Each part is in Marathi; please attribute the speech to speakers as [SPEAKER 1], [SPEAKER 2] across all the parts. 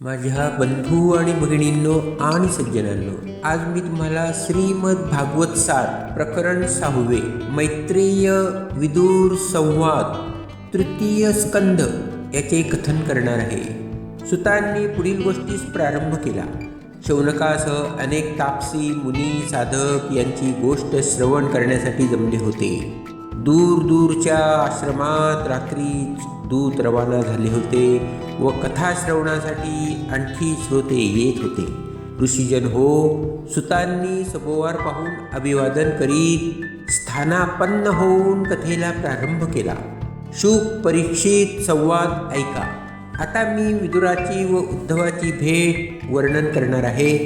[SPEAKER 1] माझ्या बंधू आणि भगिनींनो आणि सज्जनांनो, आज मी तुम्हाला श्रीमद भागवत सार प्रकरण 6 मैत्रेय विदुर संवाद तृतीय स्कंध याचे कथन करणार आहे. सुतांनी पुढील गोष्टीस प्रारंभ केला. शौनकासह अनेक तापसी मुनी साधक यांची गोष्ट श्रवण करण्यासाठी जमले होते. दूर दूरच्या आश्रमात रात्री दूत रवाना झाले होते व कथा श्रवणासाठी आणखी श्रोते येत होते. ऋषीजन हो, सुतांनी सभोवार पाहून अभिवादन करीत स्थानापन्न होऊन कथेला प्रारंभ केला. शुक परीक्षित संवाद ऐका. आता मी विदुराची व उद्धवाची भेट वर्णन करणार आहे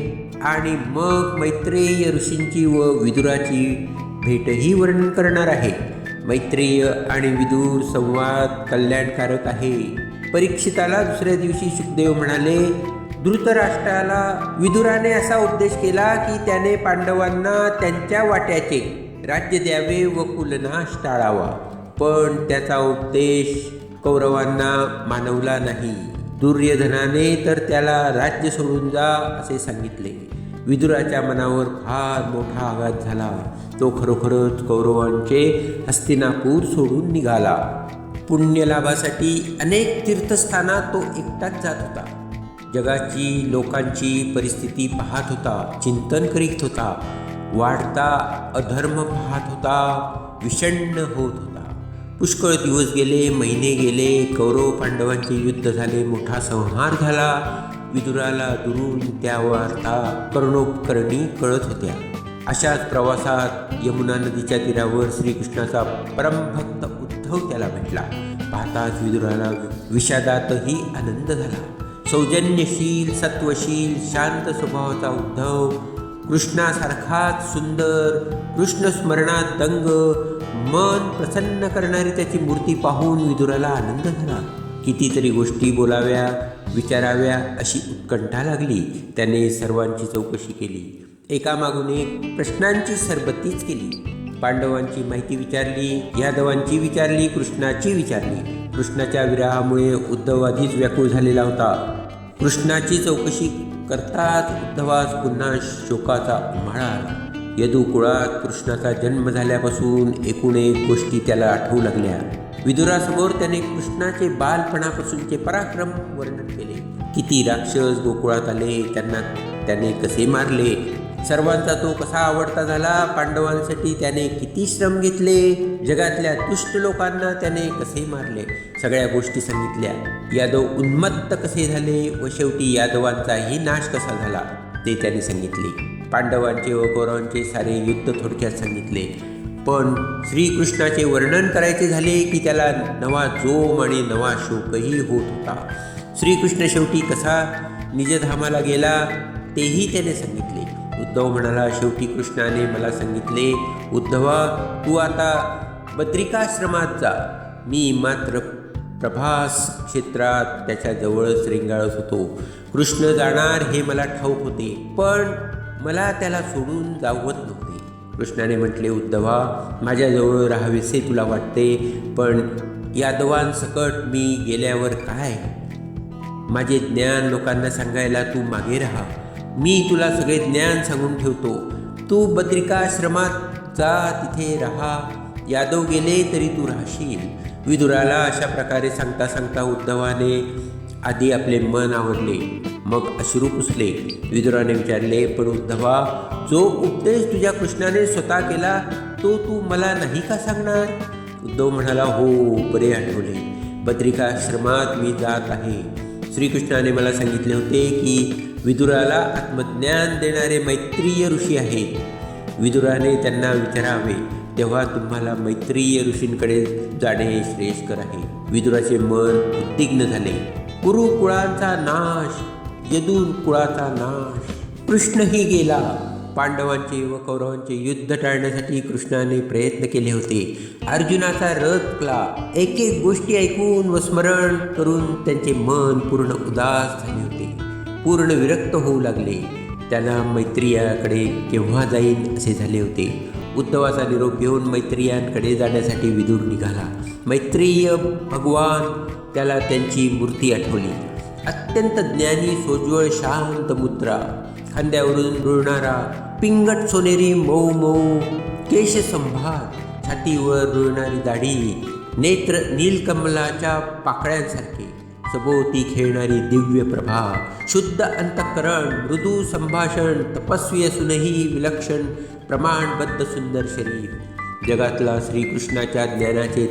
[SPEAKER 1] आणि मग मैत्रेय ऋषींची व विदुराची भेटही वर्णन करणार आहे. मैत्रेय आणि विदुर संवाद कल्याणकारक आहे. परीक्षिताला दुसऱ्या दिवशी शुकदेव म्हणाले, धृतराष्ट्राला विदुराने असा उपदेश केला की त्याने पांडवांना त्यांच्या वाट्याचे राज्य द्यावे व कुलनाश टाळावा. पण त्याचा उपदेश कौरवांना मानवला नाही. दुर्योधनाने तर त्याला राज्य सोडून जा असे सांगितले. विदुराच्या मनावर फार मोठा आघात झाला. तो खरोखरच कौरवांचे हस्तिनापूर सोडून निघाला. पुण्यलाभासाठी अनेक तीर्थस्थानात तो एकटाच जात होता. जगाची लोकांची परिस्थिती पाहत होता, चिंतन करीत होता, वाढता अधर्म पाहत होता, विषण्ण होत होता. पुष्कळ दिवस गेले, महिने गेले. कौरव पांडवांचे युद्ध झाले, मोठा संहार झाला. विदुराला दुरून त्या वार्ता कर्णोपकर्णी कळत होत्या. अशाच प्रवासात यमुना नदीच्या तीरावर श्रीकृष्णाचा परमभक्त उद्धव त्याला भेटला. पाहताच विदुराला विषादातही आनंद झाला. सौजन्यशील, सत्वशील, शांत स्वभावाचा उद्धव, कृष्णासारखाच सुंदर, कृष्ण स्मरणात दंग, मन प्रसन्न करणारी त्याची मूर्ती पाहून विदुराला आनंद झाला. कितीतरी गोष्टी बोलाव्या, विचाराव्या अशी उत्कंठा लागली. त्याने सर्वांची चौकशी केली. एकामागून एक प्रश्नांची सरबत्तीच केली. पांडवांची माहिती विचारली, यादवांची विचारली, कृष्णाची विचारली. कृष्णाच्या विरहामुळे उद्धव आधीच व्याकुळ झालेला होता. कृष्णाची चौकशी करताच उद्धवास पुन्हा शोकाचा उन्हाळा आला. यदुकुळात कृष्णाचा जन्म झाल्यापासून एकूण एक गोष्टी त्याला आठवू लागल्या. विदुरासमोर त्याने कृष्णाचे बालपणापासूनचे पराक्रम वर्णन केले. किती राक्षस गोकुळात आले, त्यांना त्याने कसे मारले, सर्वांचा तो कसा आवडता झाला, पांडवांसाठी त्याने किती श्रम घेतले, जगातल्या दुष्ट लोकांना त्याने कसे मारले, सगळ्या गोष्टी सांगितल्या. यादव उन्मत्त कसे झाले व शेवटी यादवांचाही नाश कसा झाला ते त्याने सांगितले. पांडवांचे व कौरवांचे सारे युद्ध थोडक्यात सांगितले. पण श्रीकृष्णाचे वर्णन करायचे झाले की त्याला नवा जोम आणि नवा शोकही होत होता. श्रीकृष्ण शेवटी कसा निजधामाला गेला तेही त्याने सांगितले. उद्धव म्हणाला, शेवटी कृष्णाने मला सांगितले, उद्धवा तू आता बद्रिकाश्रमात जा. मी मात्र प्रभास क्षेत्रात त्याच्याजवळच रेंगाळत होतो. कृष्ण जाणार हे मला ठाऊक होते, पण मला त्याला सोडून जावत नव्हते. कृष्णाने म्हटले, उद्धवा माझ्याजवळ राहावेसे तुला वाटते, पण यादवांसकट मी गेल्यावर काय? माझे ज्ञान लोकांना सांगायला तू मागे राहा. मी तुला सगळे ज्ञान सांगून ठेवतो. तू बद्रिकाश्रमात जा, तिथे राहा. यादव गेले तरी तू राहशील. विदुराला अशा प्रकारे सांगता सांगता उद्धवाने आधी आपले मन आवडले, मग अश्रू पुसले. विदुराने विचारले, पण उद्धवा जो उपदेश तुझ्या कृष्णाने स्वतः केला तो तू मला नाही का सांगणार? उद्धव म्हणाला, हो, बरे आठवले. बद्रिकाश्रमात मी जात आहे. श्रीकृष्णाने मला सांगितले होते की विदुराला आत्मज्ञान देणारे मैत्रेय ऋषी आहेत. विदुराने त्यांना विचारावे, तेव्हा तुम्हाला मैत्रेय ऋषींकडे जाणे श्रेयस्कर आहे. विदुराचे मन उद्विग्न झाले. कुरुकुळांचा नाश, यदूर कुळाचा नाश. कृष्णही गेला. पांडवांचे व कौरवांचे युद्ध टाळण्यासाठी कृष्णाने प्रयत्न केले होते. अर्जुनाचा रथ फुटला. एक एक गोष्टी ऐकून व स्मरण करून त्यांचे मन पूर्ण उदास झाले होते, पूर्ण विरक्त होऊ लागले. त्यांना मैत्रेयाकडे केव्हा जाईन असे झाले होते. उद्धवाचा निरोप घेऊन मैत्रेयांकडे जाण्यासाठी विदुर निघाला. मैत्रेय भगवान त्याला त्यांची मूर्ती आठवली. अत्यंत ज्ञानी सोज्वळ शांत मुद्रा, खांद्यावरून रुळणारा पिंगट सोनेरी मऊ मऊ केशसंभार, छातीवर रुळणारी दाढी, नेत्र नीलकमलाच्या पाकळ्यांसारखे, सभोवती खेळणारी दिव्य प्रभा, शुद्ध अंतःकरण, मृदू संभाषण, तपस्वी असूनही विलक्षण प्रमाणबद्ध सुंदर शरीर. जगातला श्रीकृष्णाच्या ज्ञानाचे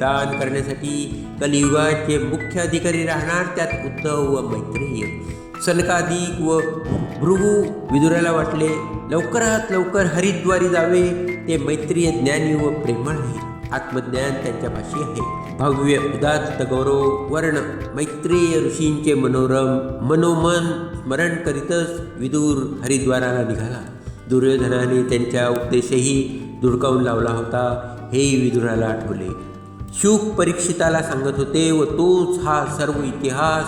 [SPEAKER 1] दान करण्यासाठी कलियुगाचे मुख्य अधिकारी राहणार त्यात उद्धव व मैत्रेय. सनकादिक व भृगू विदुराला वाटले लवकरात लवकर हरिद्वारी जावे. ते मैत्रीय ज्ञानी व प्रेमळ आहे. आत्मज्ञान त्यांच्यापाशी आहे. भव्य उदात्त गौरव वर्ण मैत्रेय ऋषींचे मनोमन स्मरण करीतच विदूर हरिद्वाराला निघाला. दुर्योधनाने त्यांच्या उपदेशही धुडकावून लावला होता हे विदुराला आठवले. शुक परीक्षिताला सांगत होते व तोच हा सर्व इतिहास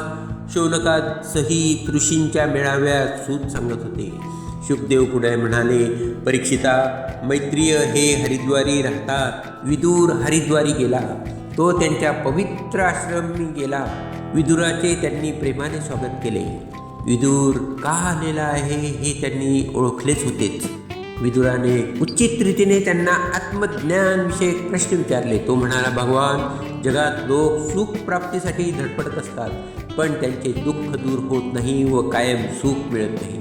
[SPEAKER 1] शौनकात सहित ऋषींच्या मेळाव्यात सूत सांगत होते. शुकदेव पुढे म्हणाले, परीक्षिता, मैत्रीय हे हरिद्वारी राहतात. विदूर हरिद्वारी गेला. तो त्यांच्या पवित्र आश्रमी गेला. विदुराचे त्यांनी प्रेमाने स्वागत केले. विदूर का आलेला आहे हे त्यांनी ओळखलेच होतेच. विदुराने उचित रीतीने त्यांना आत्मज्ञानविषयक प्रश्न विचारले. तो म्हणाला, भगवान, जगात लोक सुख प्राप्तीसाठी धडपडत असतात, पण त्यांचे दुःख दूर होत नाही व कायम सुख मिळत नाही.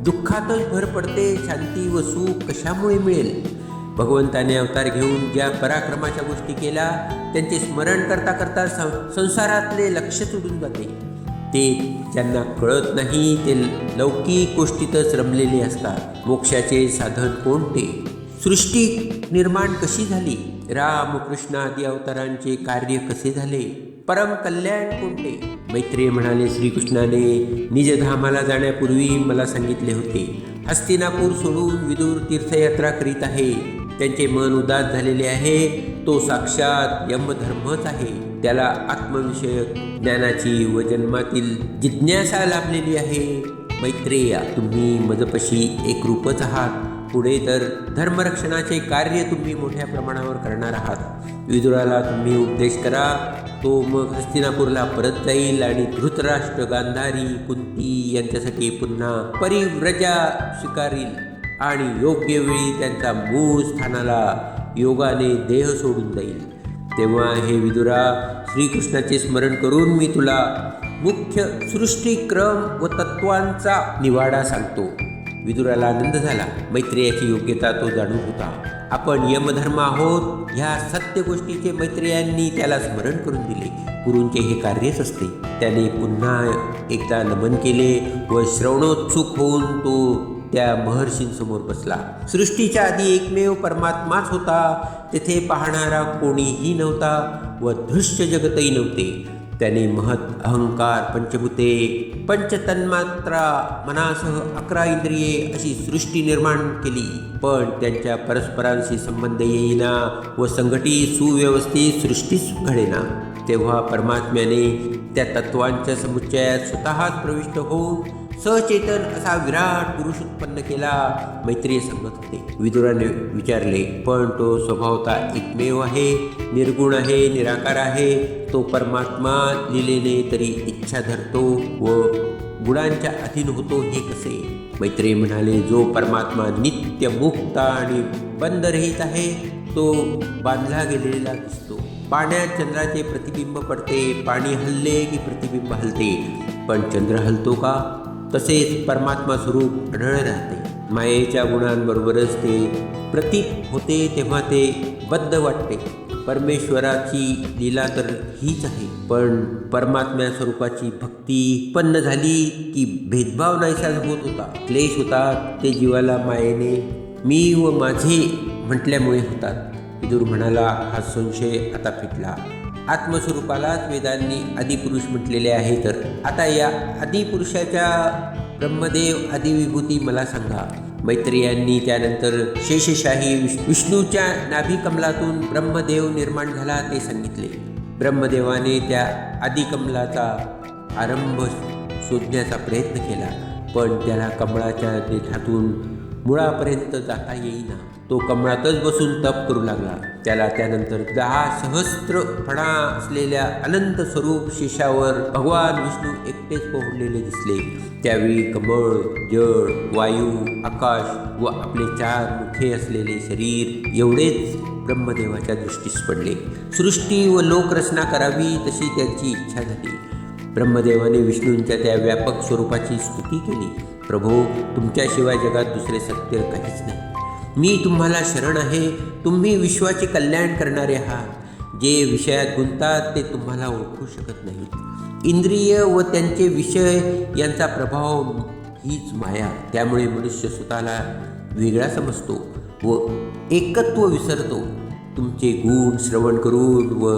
[SPEAKER 1] दुःखातच भर पडते. शांती व सुख कशामुळे मिळेल? भगवंताने अवतार घेऊन ज्या पराक्रमाच्या गोष्टी केल्या त्यांचे स्मरण करता करता संसारातले लक्ष सुटून जाते. ते ज्यांना कळत नाही ते लौकिक गोष्टीतच रमलेले असतात. मोक्षाचे साधन कोणते? सृष्टी निर्माण कशी झाली? राम कृष्ण आदी अवतारांचे कार्य कसे झाले? परम कल्याण कोणते? मैत्रेय म्हणाले, श्रीकृष्णाने निजधामाला जाण्यापूर्वी मला सांगितले होते. हस्तिनापूर सोडून विदूर तीर्थयात्रा करीत आहे. त्यांचे मन उदास झालेले आहे. तो साक्षात यमधर्मच आहे. त्याला आत्मविषयक ज्ञानाची व जन्मातील जिज्ञासा लाभलेली आहे. मैत्रेया, तुम्ही मजपशी एकरूपच आहात. पुढे तर धर्मरक्षणाचे कार्य तुम्ही मोठ्या प्रमाणावर करणार आहात. विदुराला तुम्ही उपदेश करा. तो मग हस्तिनापूरला परत जाईल आणि धृतराष्ट्र, गांधारी, कुंती यांच्यासाठी पुन्हा परिव्रजा स्वीकारील आणि योग्य वेळी त्यांचा मूळ स्थानाला योगाने देह सोडून जाईल. तेव्हा हे विदुरा, श्रीकृष्णाचे स्मरण करून मी तुला मुख्य सृष्टीक्रम व तत्वांचा निवाडा सांगतो. विदुराला आनंद झाला. मैत्रेयाची योग्यता तो जाणून होता. आपण यमधर्म आहोत ह्या सत्य गोष्टीचे मैत्रेयांनी त्याला स्मरण करून दिले. गुरूंचे हे कार्यच असते. त्याने पुन्हा एकदा नमन केले व श्रवणोत्सुक होऊन तो त्या महर्षींसमोर बसला. सृष्टीच्या आधी एकमेव परमात्माच होता. तेथे पाहणारा कोणीही नव्हता व दृश्य जगतही नव्हते. त्याने महत, अहंकार, पंचभूते, पंचतन्मात्रा, मनासह 11 इंद्रिये अशी सृष्टी निर्माण केली. पण त्यांच्या परस्परांशी संबंध येईना व संघटित सुव्यवस्थित सृष्टीच घडेना. तेव्हा परमात्म्याने त्या तत्वांच्या समुच्चयात स्वतःच प्रविष्ट होऊन सचेतन असा विराट पुरुष उत्पन्न केला. मैत्रेय सांगत होते. विदुराने विचारले, पण तो स्वभावता एकमेव आहे, निर्गुण आहे, निराकार आहे. तो परमात्मा लिलेने तरी इच्छा धरतो व गुणांच्या अधीन होतो हे कसे? मैत्रेय म्हणाले, जो परमात्मा नित्य मुक्त आणि बंधरहित आहे तो बांधला गेलेला दिसतो. पाण्यात चंद्राचे प्रतिबिंब पडते. पाणी हलले की प्रतिबिंब हलते, पण चंद्र हलतो का? तसेच परमात्मा स्वरूप अढळ राहते. मायेच्या गुणांबरोबरच ते प्रतीत होते तेव्हा ते बद्ध वाटते. परमेश्वराची लीला तर हीच आहे. पण परमात्म्या स्वरूपाची भक्ती उत्पन्न झाली की भेदभाव नाहीसा होत होता. क्लेश होतात ते जीवाला मायेने मी व माझे म्हटल्यामुळे होतात. विदुर म्हणाला, हा संशय आता फिटला. आत्मस्वरूपालाच वेदांनी आदिपुरुष म्हटलेले आहे. तर आता या आदिपुरुषाच्या ब्रह्मदेव आदिविभूती मला सांगा. मैत्रेयांनी त्यानंतर शेषशाही विष्णूच्या नाभिकमलातून ब्रह्मदेव निर्माण झाला ते सांगितले. ब्रह्मदेवाने त्या आदिकमलाचा आरंभ शोधण्याचा प्रयत्न केला, पण त्याला कमळाच्या देठातून मुळापर्यंत जाता येईना. तो कमळातच बसून तप करू लागला. त्याला त्यानंतर 10 सहस्त्र फणा असलेल्या अनंत स्वरूप शेषावर भगवान विष्णू एकटेच पोहडलेले दिसले. त्यावेळी कमळ, जळ, वायू, आकाश व आपले 4 मुखे असलेले शरीर एवढेच ब्रह्मदेवाच्या दृष्टीस पडले. सृष्टी व लोकरचना करावी तशी त्यांची इच्छा झाली. ब्रह्मदेवाने विष्णूंच्या त्या व्यापक स्वरूपाची स्तुती केली. प्रभो, तुमच्याशिवाय जगात दुसरे सत्य काहीच नाही. मी तुम्हाला शरण आहे. तुम्ही विश्वाचे कल्याण करणारे आहात. जे विषयात गुंतात ते तुम्हाला ओळखू शकत नाहीत. इंद्रिय व त्यांचे विषय यांचा प्रभाव हीच माया. त्यामुळे मनुष्य स्वतःला वेगळा समजतो व एकत्व विसरतो. तुमचे गुण श्रवण करून व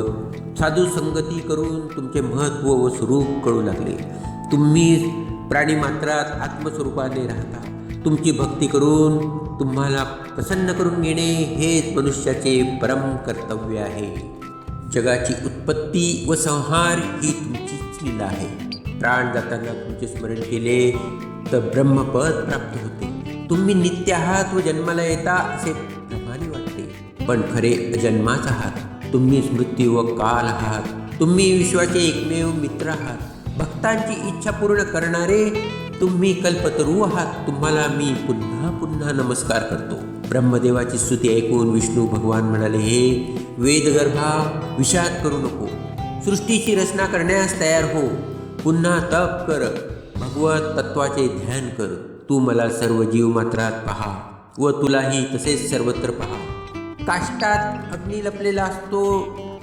[SPEAKER 1] साधू संगती करून तुमचे महत्त्व व स्वरूप कळू लागले. तुम्ही प्राणीमात्रात आत्मस्वरूपाने राहता. तुमची भक्ती करून तुम्हाला प्रसन्न करून घेणे हेच मनुष्याचे परम कर्तव्य आहे. जगाची उत्पत्ती व संहार ही तुमचीच लीला आहे. प्राण जाताना तुमचे स्मरण केले तर ब्रह्मपद प्राप्त होते. तुम्ही नित्य आहात व जन्माला येता असे प्रमाणे वाटते, पण खरे अजन्माच आहात. तुम्ही स्मृती व काल आहात. तुम्ही विश्वाचे एकमेव मित्र आहात. भक्तांची इच्छा पूर्ण करणारे तुम्ही कल्पतरू आहात. तुम्हाला मी पुन्हा पुन्हा नमस्कार करतो. ब्रह्मदेवाची स्तुती ऐकून विष्णू भगवान म्हणाले, हे वेदगर्भा, विषाद करू नको. सृष्टीची रचना करण्यास तयार हो. पुन्हा तप कर. भगवत तत्वाचे ध्यान कर. तू मला सर्व जीवमात्रात पहा व तुलाही तसेच सर्वत्र पहा. काष्टात अग्नी लपलेला असतो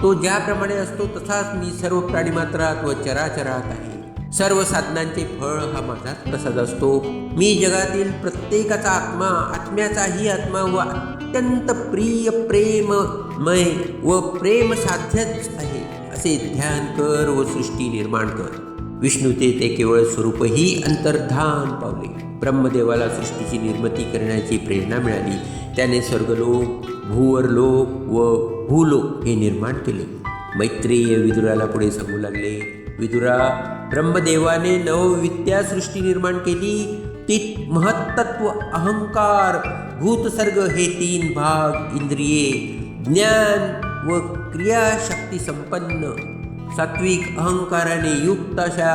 [SPEAKER 1] तो ज्याप्रमाणे असतो तसाच मी सर्व प्राणीमात्रात व चराचरात आहे. सर्व साधनांचे फळ हा माझाच प्रसाद असतो. मी जगातील प्रत्येकाचा आत्मा, आत्म्याचाही आत्मा व अत्यंत प्रिय, प्रेममय व प्रेम साध्यच आहे असे ध्यान कर व सृष्टी निर्माण कर. विष्णूचे ते केवळ स्वरूपही अंतर्धान पावले. ब्रह्मदेवाला सृष्टीची निर्मिती करण्याची प्रेरणा मिळाली. त्याने स्वर्गलोक, भूवरलोक व भूलोक हे निर्माण केले. मैत्रेय विदुराला पुढे सांगू लागले, विदुरा, ब्रह्मदेवाने नवविद्या सृष्टी निर्माण केली. ती महत्त्व, अहंकार, भूतसर्ग हे 3 भाग, इंद्रिये, ज्ञान व क्रियाशक्ती संपन्न, सात्विक अहंकाराने युक्त अशा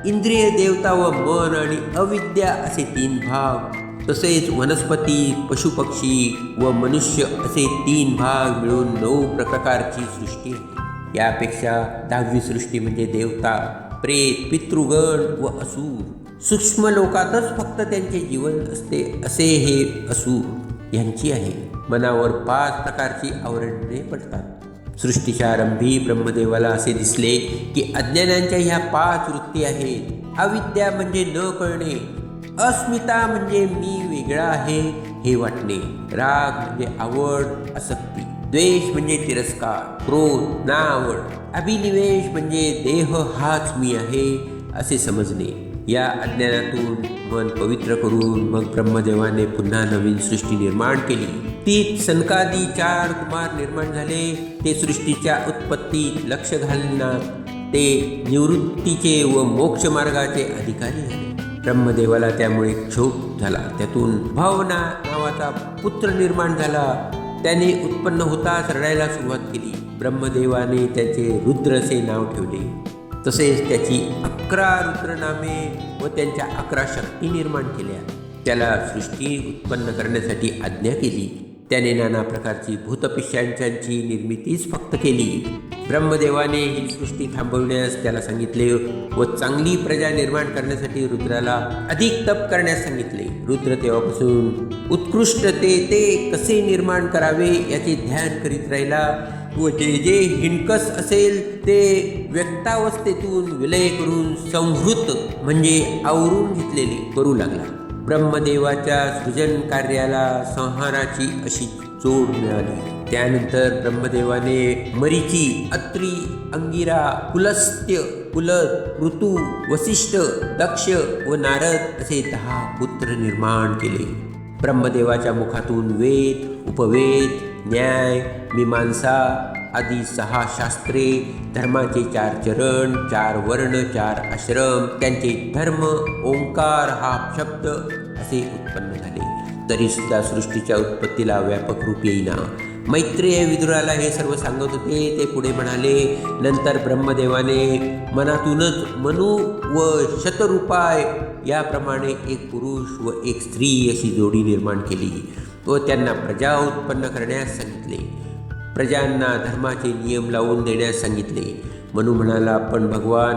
[SPEAKER 1] इंद्रिय देवता व मन आणि अविद्या असे 3 भाग, तसेच वनस्पती, पशुपक्षी व मनुष्य असे 3 भाग मिळून 9 प्रकारची सृष्टी आहे. यापेक्षा 10वी सृष्टी म्हणजे देवता, प्रेत, पितृगण व असुर. सूक्ष्म लोकातच फक्त त्यांचे जीवन असते असे हे असुर यांची आहे. मनावर 5 प्रकारची आवरणे पडतात. सृष्टीच्या आरंभी ब्रह्मदेवाला असे दिसले की अज्ञानांच्या ह्या 5 वृत्ती आहेत. अविद्या म्हणजे न कळणे, अस्मिता म्हणजे मी वेगळा आहे हे वाटणे, राग म्हणजे आवड, आसक्ती, द्वेष म्हणजे तिरस्कार, क्रोध, नावड, अभिनिवेश म्हणजे देह हाच मी आहे असे समजणे. या अज्ञानातून मन पवित्र करून मग ब्रह्मदेवाने पुन्हा नवीन सृष्टी निर्माण केली. तीत सनकादी 4 कुमार निर्माण झाले. ते सृष्टीच्या उत्पत्तीत लक्ष घालण्यात ते निवृत्तीचे व मोक्षमार्गाचे अधिकारी झाले. ब्रह्मदेवाला त्यामुळे क्षोभ झाला. त्यातून भावना नावाचा पुत्र निर्माण झाला. त्याने उत्पन्न होताच रडायला सुरुवात केली. ब्रह्मदेवाने त्याचे रुद्र असे नाव ठेवले. तसेच त्याची 11 रुद्रनामे व त्यांच्या 11 शक्ती निर्माण केल्या. त्याला सृष्टी उत्पन्न करण्यासाठी आज्ञा केली. त्याने नाना प्रकारची भूतपिशाचांची निर्मितीच फक्त केली. ब्रह्मदेवाने ही सृष्टी थांबवण्यास त्याला सांगितले व चांगली प्रजा निर्माण करण्यासाठी रुद्राला अधिक तप करण्यास सांगितले. रुद्र तेव्हापासून उत्कृष्टते ते कसे निर्माण करावे याचे ध्यान करीत राहिला व जे जे हिणकस असेल ते व्यक्तावस्थेतून विलय करून संहृत म्हणजे आवरून घेतलेले करू लागला. ब्रह्मदेवाच्या सृजन कार्याला संहाराची अशी जोड मिळाली. त्यानंतर ब्रह्मदेवाने मरीची, अत्री, अंगिरा, पुलस्त्य, पुलद, ऋतू, वसिष्ठ, दक्ष व नारद असे 10 पुत्र निर्माण केले. ब्रह्मदेवाच्या मुखातून वेद, उपवेद, न्याय, मीमांसा आदी 6 शास्त्रे, धर्माचे 4 चरण, 4 वर्ण, 4 आश्रम, त्यांचे धर्म, ओंकार हा शब्द असे उत्पन्न झाले. तरीसुद्धा सृष्टीच्या उत्पत्तीला व्यापक रूप येईना. मैत्रेय विदुराला हे सर्व सांगत होते. ते पुढे म्हणाले, नंतर ब्रह्मदेवाने मनातूनच मनु व शतरूपाय याप्रमाणे एक पुरुष व एक स्त्री अशी जोडी निर्माण केली व त्यांना प्रजा उत्पन्न करण्यास सांगितले. प्रजांना धर्माचे नियम लावून देण्यास सांगितले. मनु म्हणाला, पण भगवान,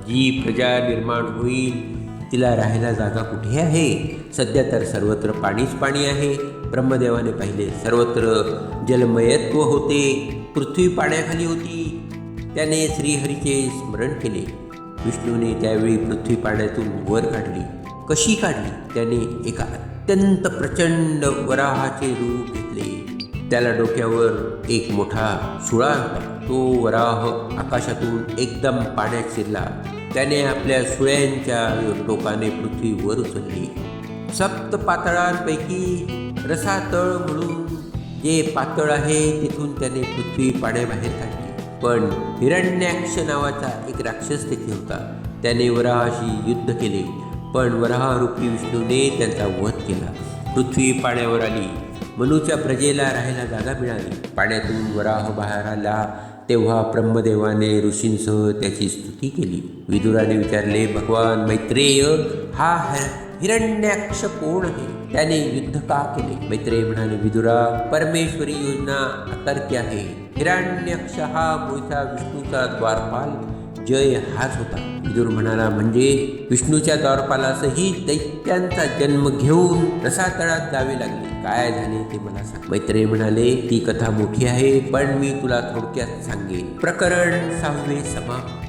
[SPEAKER 1] जी प्रजा निर्माण होईल तिला राहायला जागा कुठे आहे? सध्या तर सर्वत्र पाणीच पाणी आहे. ब्रह्मदेवाने पाहिले, सर्वत्र जलमयत्व होते. पृथ्वी पाण्याखाली होती. त्याने श्रीहरीचे स्मरण केले. विष्णूने त्यावेळी पृथ्वी पाण्यातून वर काढली. कशी काढली? त्याने एका अत्यंत प्रचंड वराहाचे रूप घेतले. त्याला डोक्यावर एक मोठा सुळा होता. तो वराह आकाशातून एकदम पाण्यात शिरला. त्याने आपल्या सुळ्यांच्या टोकाने पृथ्वी वर उचलली. सप्त पातळांपैकी रसातळ म्हणून जे पातळ आहे तिथून त्याने पृथ्वी पाण्याबाहेर काढली. पण हिरण्याक्ष नावाचा एक राक्षस तेथे होता. त्याने वराहाशी युद्ध केले, पण वराहरूपी विष्णूने त्यांचा वध केला. पृथ्वी पाण्यावर आली. मनुच्या प्रजेला राहायला जागा मिळाली. पाण्यातून वराह बाहेर आला तेव्हा ब्रह्मदेवाने ऋषींसह त्याची स्तुती केली. विदुराने विचारले, भगवान मैत्रेय, हा हिरण्याक्ष कोण आहे? त्याने युद्ध का केले? मैत्रेय म्हणाले, विदुरा, परमेश्वरी योजना अतर्क्य आहे. हिरण्याक्ष हा मूळचा विष्णूचा द्वारपाल जय हाच होता. विदुर म्हणाला, म्हणजे विष्णूच्या द्वारपालासही दैत्यांचा जन्म घेऊन रसातळात जावे लागले. काय झाले ते मला सांग. मैत्रेय म्हणाले, ती कथा मोठी आहे, पण मी तुला थोडक्यात सांगेन. प्रकरण 6 समाप्त.